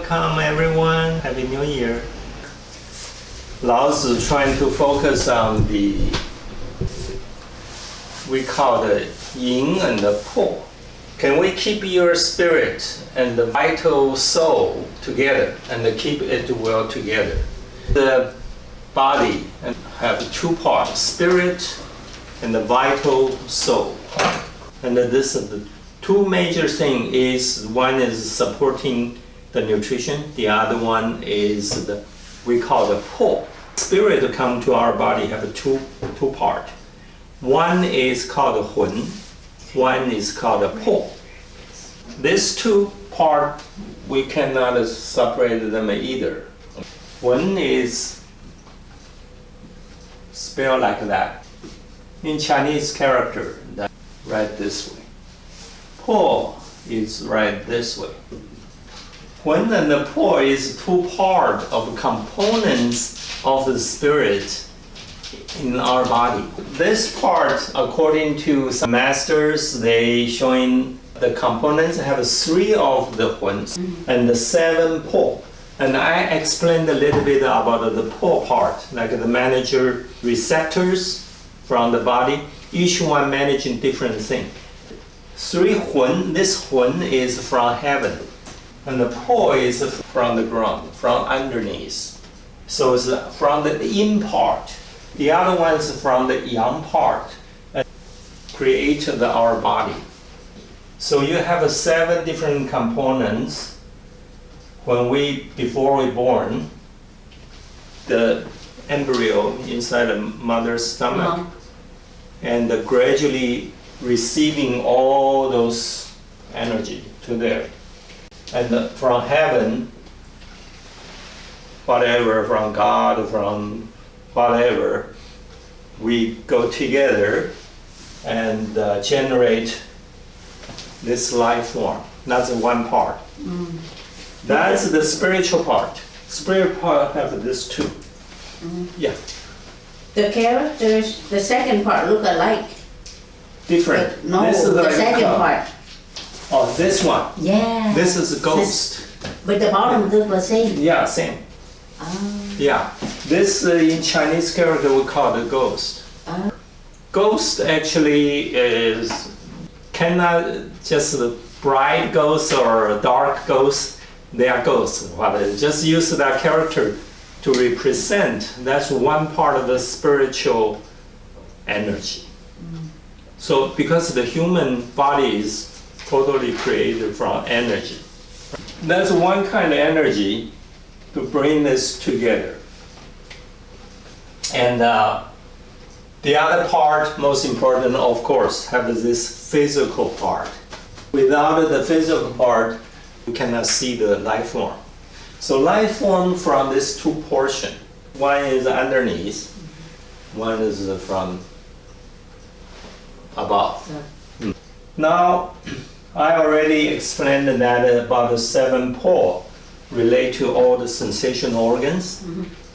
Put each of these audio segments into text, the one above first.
welcome everyone. Happy New Year. Lao Zi trying to focus on we call the Yin and the Po. Can we keep your spirit and the vital soul together and keep it well together? The body have two parts, spirit and the vital soul. And this is the two major things is one is supporting the nutrition, the other one is we call the Po. Spirit come to our body have two part. One is called Hun, one is called Po. These two part we cannot separate them either. One is spelled like that. In Chinese character, that right this way. Po is right this way. Hun and the Po is two part of components of the spirit in our body. This part, according to some masters, they showing the components have 3 of the Huns and the 7 Po. And I explained a little bit about the Po part, like the manager receptors from the body, each one managing different thing. 3 Hun, this Hun is from heaven, and the Po is from the ground, from underneath. So it's from the yin part. The other one is from the yang part, and created our body. So you have 7 different components. Before we born, the embryo inside the mother's stomach, and gradually receiving all those energy to there. And from heaven, whatever, from God, from whatever, we go together and generate this life form. That's one part. That's the spiritual part. Spiritual part have this too. Yeah. The characters, the second part look alike. Different. No, this is the second part. Oh, this one. Yeah. This is a ghost. But the bottom look the same. Yeah, same. Yeah. This in Chinese character we call the ghost. Ghost actually cannot just a bright ghost or a dark ghost. They are ghosts. But just use that character to represent. That's one part of the spiritual energy. So because the human body is totally created from energy. That's one kind of energy to bring this together. And the other part, most important, of course, have this physical part. Without the physical part, we cannot see the life form. So life form from these 2 portions. One is underneath, one is from above. Now, I already explained that about the 7 Po relate to all the sensation organs,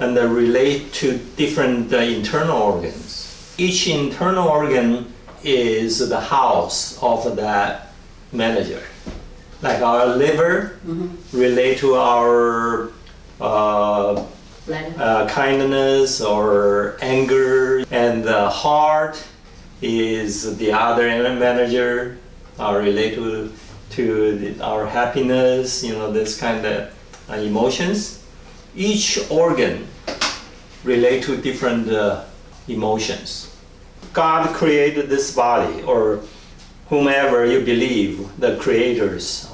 and they relate to different internal organs. Each internal organ is the house of that manager. Like our liver relate to our kindness or anger, and the heart is the other manager, related to our happiness, this kind of emotions. Each organ relate to different emotions. God created this body, or whomever you believe the creators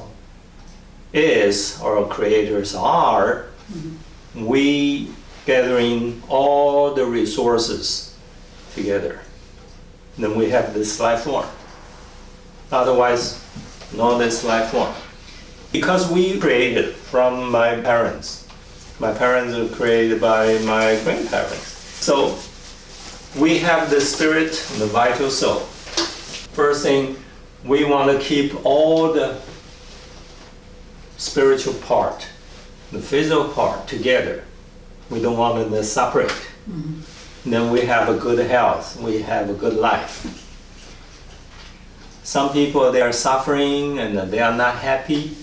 is or creators are, we gathering all the resources together. Then we have this life form. Otherwise, no this life form. Because we created from my parents. My parents were created by my grandparents. So we have the spirit and the vital soul. First thing, we want to keep all the spiritual part, the physical part together. We don't want them to separate. Then we have a good health, we have a good life. Some people, they are suffering and they are not happy.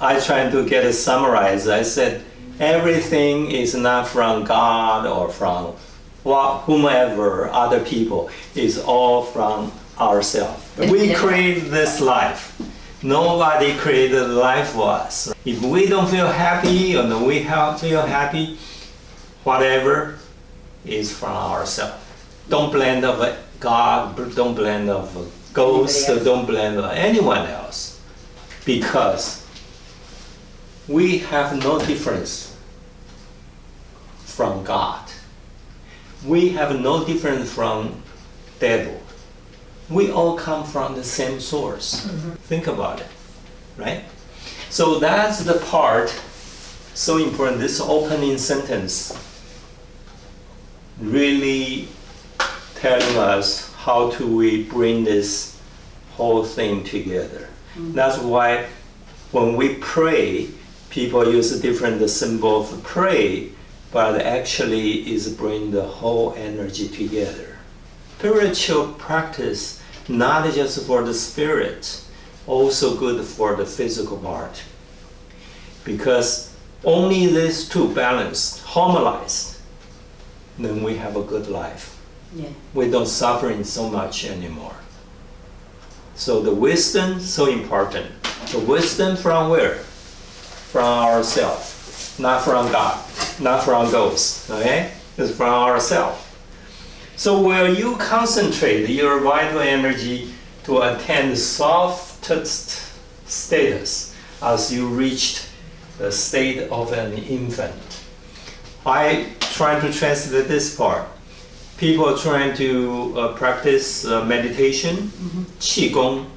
I try to get it summarized. I said, everything is not from God or from whomever, other people. It's all from ourselves. We create this life. Nobody created life for us. If we don't feel happy or we feel happy, whatever is from ourselves. Don't blame of God, don't blame of ghosts, don't blame of anyone else. Because we have no difference from God. We have no difference from devil. We all come from the same source. Think about it, right? So that's the part so important. This opening sentence really telling us how do we bring this whole thing together. That's why when we pray, people use a different symbol for pray, but actually is bring the whole energy together. Spiritual practice, not just for the spirit, also good for the physical part. Because only these two balanced, harmonized, then we have a good life. Yeah. We don't suffering so much anymore. So the wisdom, so important. The wisdom from where? From ourselves, not from God, not from ghosts, okay? It's from ourselves. So will you concentrate your vital energy to attain the softest status as you reached the state of an infant? I try to translate this part. People trying to practice meditation, Qi Gong.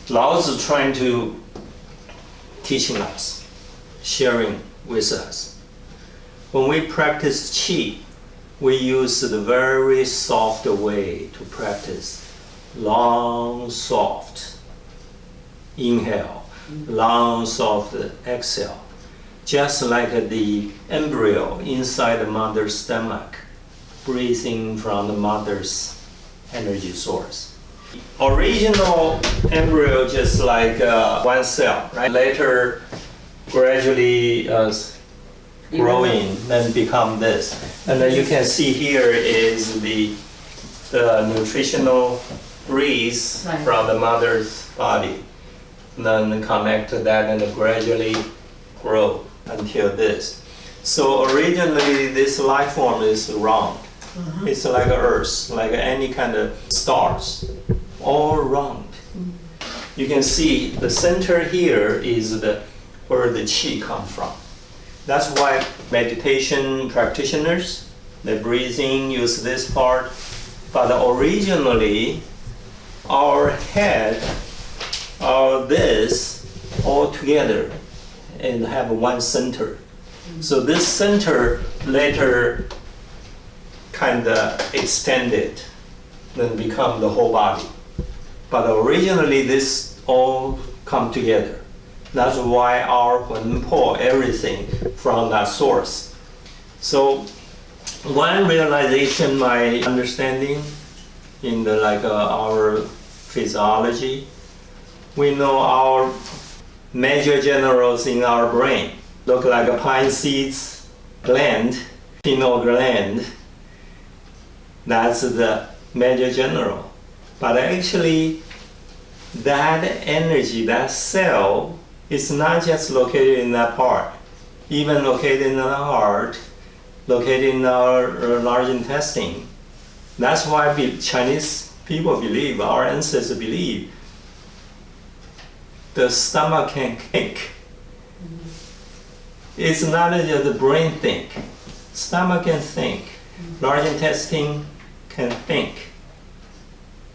Lao Zi trying to teaching us, sharing with us. When we practice Qi, we use the very soft way to practice. Long, soft inhale, long, soft exhale. Just like the embryo inside the mother's stomach, breathing from the mother's energy source. Original embryo just like one cell, right? Later, gradually growing, then become this. And then you can see here is the nutritional breeze from the mother's body. And then connect to that and gradually grow until this. So originally this life form is round. It's like Earth, like any kind of stars, all round. You can see the center here is where the Qi comes from. That's why meditation practitioners, the breathing, use this part. But originally, our head, this, all together and have one center. So this center later kind of extended, then become the whole body. But originally, this all come together. That's why our Wen Po, everything from that source. So one realization, my understanding in the our physiology, we know our major generals in our brain look like a pine seeds gland, pineal gland. That's the major general. But actually, that energy, that cell, is not just located in that part, even located in the heart, located in our large intestine. That's why Chinese people believe, our ancestors believe, the stomach can think. It's not just the brain think. Stomach can think. Large intestine can think.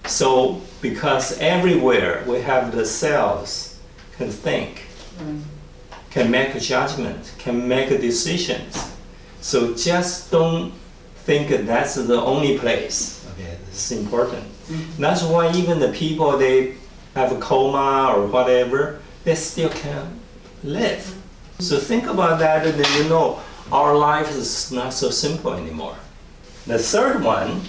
So because everywhere we have the cells can think, can make a judgment, can make decisions. So just don't think that's the only place. Okay, it's important. That's why even the people, they have a coma or whatever, they still can live. So think about that, and then you know our life is not so simple anymore. The third one,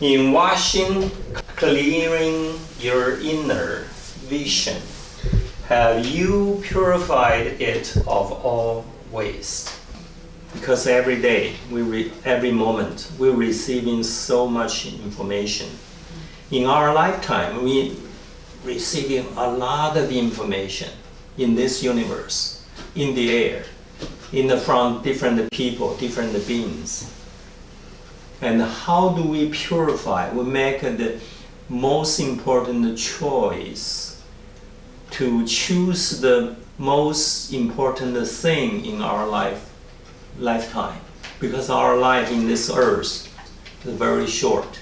In washing, clearing your inner vision, have you purified it of all waste? Because every day, every moment, we're receiving so much information. In our lifetime, we receiving a lot of information in this universe, in the air, from different people, different beings. And how do we purify? We make the most important choice to choose the most important thing in our lifetime, because our life in this earth is very short.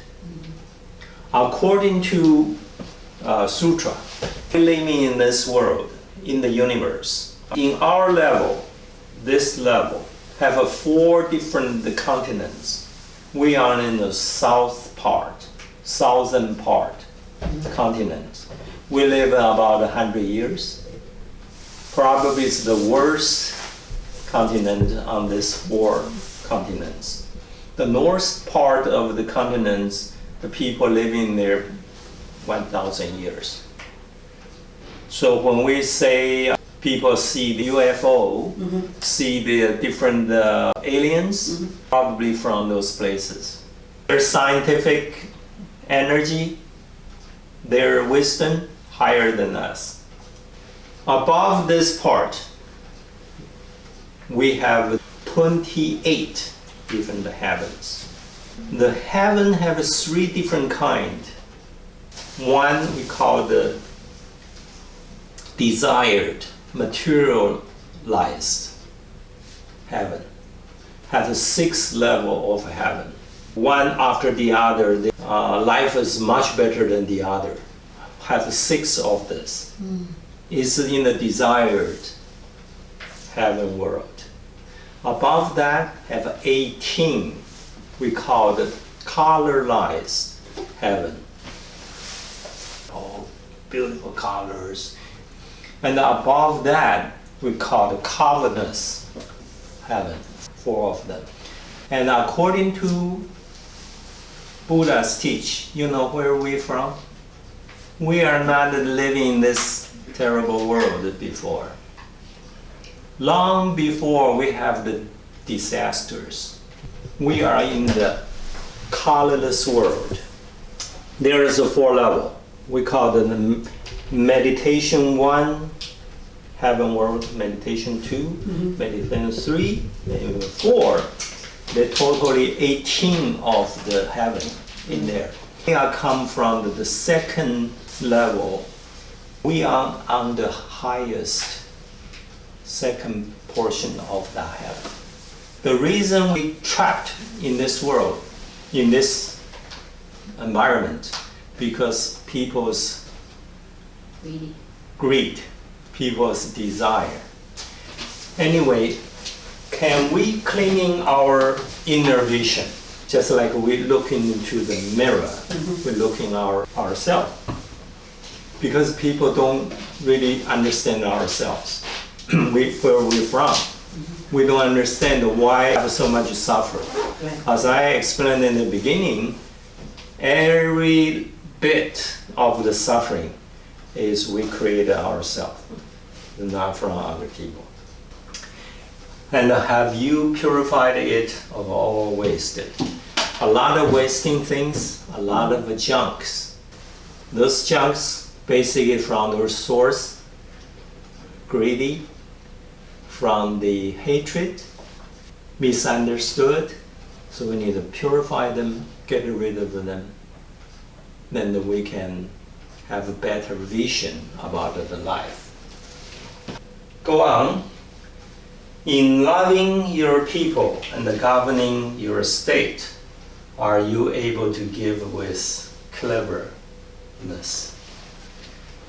According to Sutra, living in this world, in the universe, in our level, this level, have 4 different continents. We are in the southern part continent. We live about 100 years. Probably it's the worst continent on this 4 continents. The north part of the continents, the people living there 1,000 years. So when we say people see the UFO, see the different aliens, probably from those places. Their scientific energy, their wisdom, higher than us. Above this part, we have 28 different heavens. The heaven have 3 different kinds. One we call the desired, materialized heaven. Has 6 levels of heaven. One after the other, life is much better than the other. Have 6 of this. It's in the desired heaven world. Above that, have 18. We call the colorized heaven. All beautiful colors. And above that, we call the colorless heaven, 4 of them. And according to Buddha's teach, you know where we're from? We are not living in this terrible world before. Long before we have the disasters, we are in the colorless world. There is a 4 level. We call the meditation 1, heaven world, meditation 2, meditation 3, and 4. There are totally 18 of the heaven in there. We are come from the 2nd level. We are on the highest 2nd portion of the heaven. The reason we trapped in this world, in this environment, because people's greed, people's desire. Anyway, can we cleaning our inner vision? Just like we look into the mirror, we looking ourselves. Because people don't really understand ourselves, where we're from. We don't understand why we have so much suffering. As I explained in the beginning, every bit of the suffering is we created ourselves, not from other people. And have you purified it of all wasted? A lot of wasting things, a lot of junks. Those junks basically from their source, greedy, from the hatred, misunderstood. So we need to purify them, get rid of them. Then we can have a better vision about the life. Go on. In loving your people and governing your state, are you able to give with cleverness?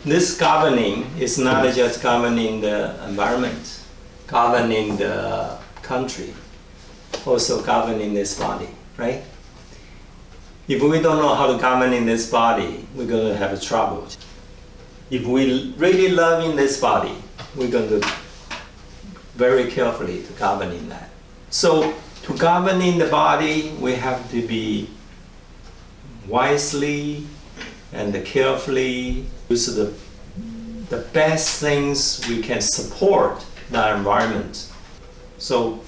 This governing is not just governing the environment, governing the country, also governing this body, right? If we don't know how to govern in this body, we're going to have trouble. If we really love in this body, we're going to very carefully to govern in that. So to govern in the body, we have to be wisely and carefully, use the best things we can support the environment. So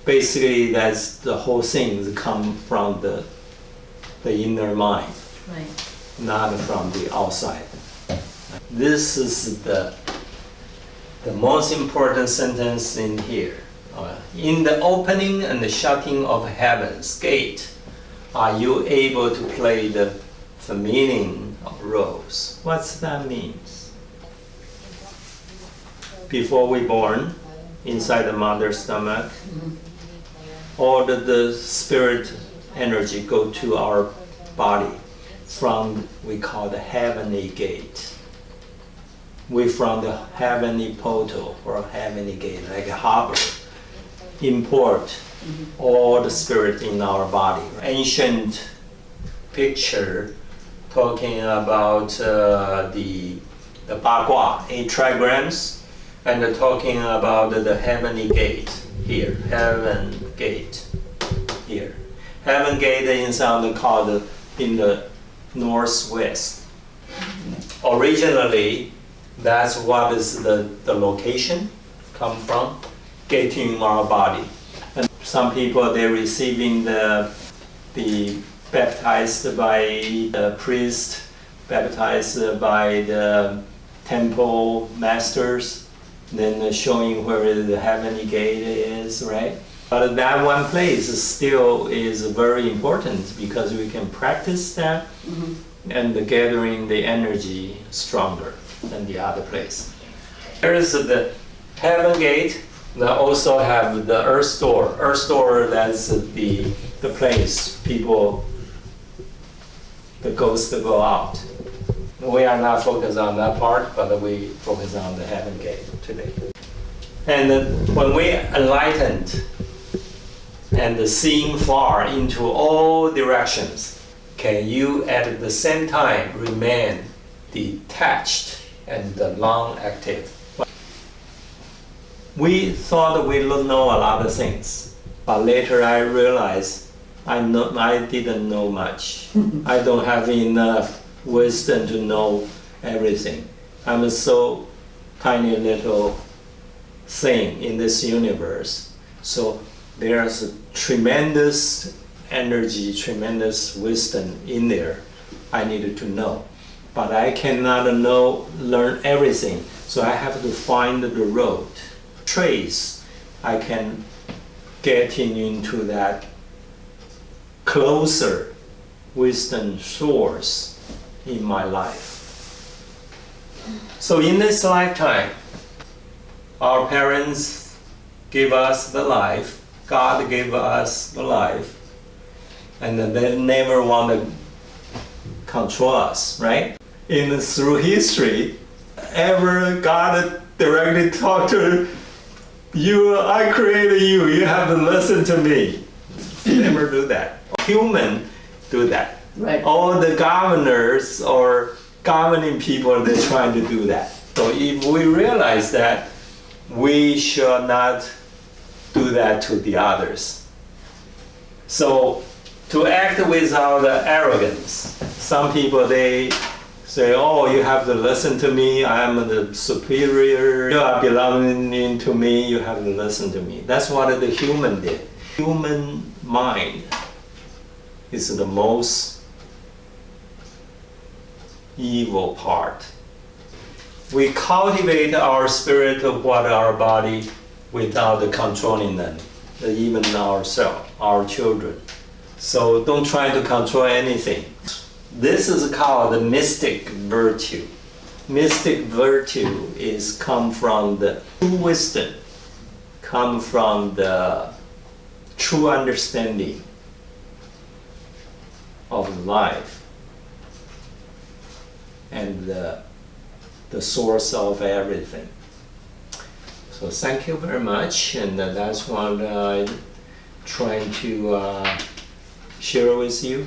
basically that's the whole thing come from the inner mind, Right. not from the outside. This is the most important sentence in here. In the opening and the shutting of heaven's gate, are you able to play the meaning of roles? What's that means? Before we born, inside the mother's stomach, all the spirit energy go to our body from, we call the heavenly gate. We from the heavenly portal or heavenly gate, like a harbor, import all the spirit in our body. Ancient picture talking about the Bagua, 8 trigrams, and talking about the heavenly gate here, heaven gate here. Heaven gate is called in the northwest. Originally, that's what is the location come from, gating our body. And some people, they're receiving the baptized by the priest, baptized by the temple masters, then showing where the heavenly gate is, right? But that one place still is very important because we can practice that and gathering the energy stronger than the other place. There is the heaven gate. They also have the earth door. Earth door, that's the place people, the ghosts go out. We are not focused on that part, but we focus on the heaven gate today. And when we enlightened and seeing far into all directions, can you at the same time remain detached and non-active? We thought we know a lot of things, but later I realized I didn't know much. I don't have enough wisdom to know everything. I'm a so tiny little thing in this universe. So there's a tremendous energy, tremendous wisdom in there I needed to know. But I cannot learn everything, so I have to find the road. Trace, I can get into that closer wisdom source in my life. So in this lifetime, our parents give us the life, God gave us the life, and they never want to control us, right? Through history, ever God directly talked to you, I created you, you have to listen to me. Never do that. Human do that. Right. All the governors or governing people, they're trying to do that. So if we realize that, we should not do that to the others. So to act without arrogance, some people, they say, oh, you have to listen to me, I am the superior, you are belonging to me, you have to listen to me. That's what the human did. Human mind is the most evil part. We cultivate our spirit of what our body without controlling them, even ourselves, our children. So don't try to control anything. This is called the mystic virtue. Mystic virtue is come from the true wisdom, come from the true understanding of life and the source of everything. So thank you very much, and that's what I'm trying to share with you.